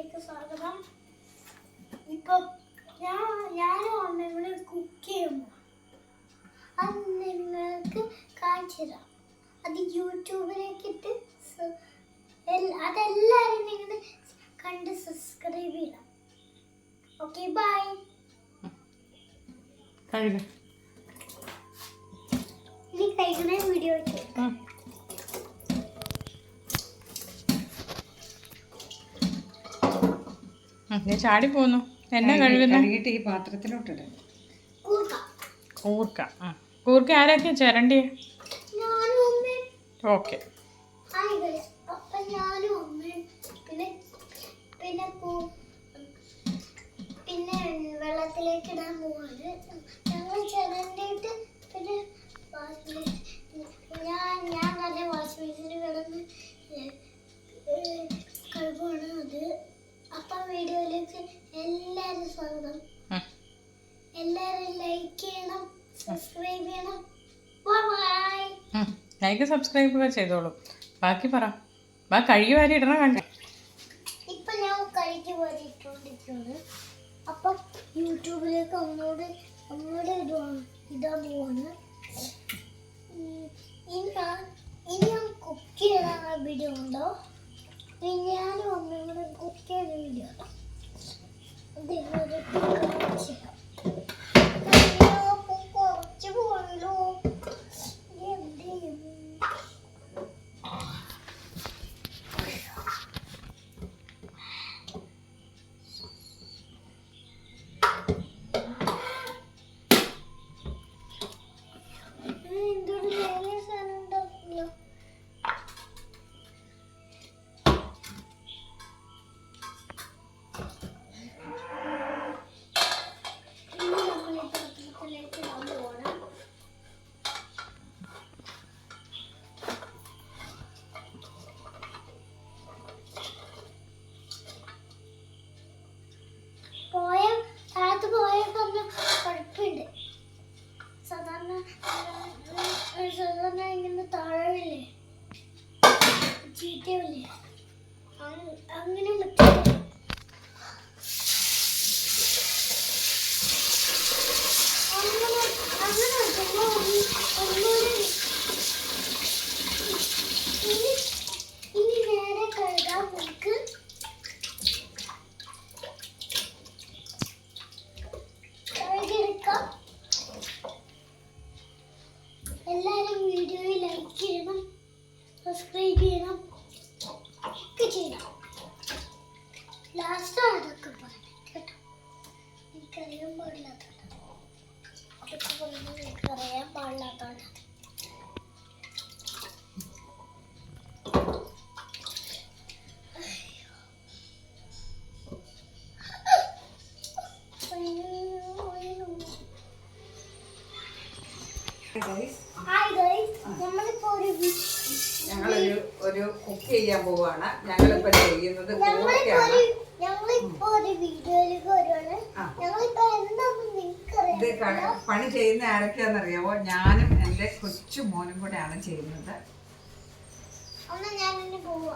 വീഡിയോയിലേക്ക് സ്വാഗതം. ഇപ്പം ഞാനും അമ്മയും കൂടെ കുക്ക് ചെയ്യുമ്പോൾ അത് നിങ്ങൾക്ക് കാണിച്ചു തരാം. അത് യൂട്യൂബിലേക്ക് ഇട്ട് അതെല്ലാവരും നിങ്ങൾ കണ്ട് സബ്സ്ക്രൈബ് ചെയ്യണം. Okay, bye. ഇനി കഴിക്കണ വീഡിയോ ചാടി പോന്നു. എന്നാ കഴുകുന്നത്? ഈ പാത്രത്തിലോട്ടിട. കൂർക്ക കൂർക്ക ആരൊക്കെ ചിരണ്ടി? ഓക്കെ. പിന്നെ വെള്ളത്തിലേക്ക് ഇടാൻ പോവാണ്. ഞങ്ങൾ ചിരണ്ടിയിട്ട് പിന്നെ ഞാൻ നല്ല വാഷ് ബേസിന് കിടന്ന് കഴുകുവാണ് അത്. അപ്പം വീഡിയോയിലേക്ക് എല്ലാവരും സ്വാഗതം. എല്ലാവരും ലൈക്ക് ചെയ്യണം, സബ്സ്ക്രൈബ് ചെയ്യണം. ബൈ. ലൈക്ക് സബ്സ്ക്രൈബ് ചെയ്തോളൂ. ബാക്കി പറ. കഴുകി വാരി ഇടണം. കണ്ട ഇപ്പം ഞാൻ കഴുകി വാരി ഇട്ടുകൊണ്ടിരിക്കുന്നത്. അപ്പം യൂട്യൂബിലേക്ക് ഒന്നുകൂടെ ഇടാൻ പോവാണ്. ഇനി ഞാൻ കുക്ക് ചെയ്യണ വീഡിയോ ഉണ്ടോ? ഞാനും അമ്മയും കൂടെ കുക്ക് ചെയ്യുന്ന വീഡിയോ കുറച്ച് പോയല്ലോ. എന്ത് ചെയ്യും? എന്തൊരു വേറെ സാധനം ഉണ്ടാക്കില്ല. കുഴപ്പമുണ്ട്. സാധാരണ ഇങ്ങനെ താഴെ ചീറ്റയില്ലേ, അങ്ങനെ പറ്റില്ല. ഇനി നേരെ കഴുകാൻ നമുക്ക് കഴുകിയെടുക്കാം. എല്ലാവരും വീഡിയോയിൽ ലൈക്ക് ചെയ്യണം, സബ്സ്ക്രൈബ് ചെയ്യണം, ഒക്കെ ചെയ്യണം. ലാസ്റ്റാണ് അതൊക്കെ പറയുന്നത് കേട്ടോ. എനിക്കറിയാൻ പാടില്ലാത്തതാണ് അതൊക്കെ പറയുന്നത്. എനിക്കറിയാൻ പാടില്ലാത്തതാണ്. ഞങ്ങളൊരു കുക്ക് ചെയ്യാൻ പോവാണ്. ഞങ്ങളിപ്പോ ചെയ്യുന്നത് ഇത് പണി ചെയ്യുന്ന ആരൊക്കെയാണെന്നറിയാമോ? ഞാനും എൻ്റെ കൊച്ചു മോനും കൂടെയാണ് ചെയ്യുന്നത്. ഞാൻ പോവാ.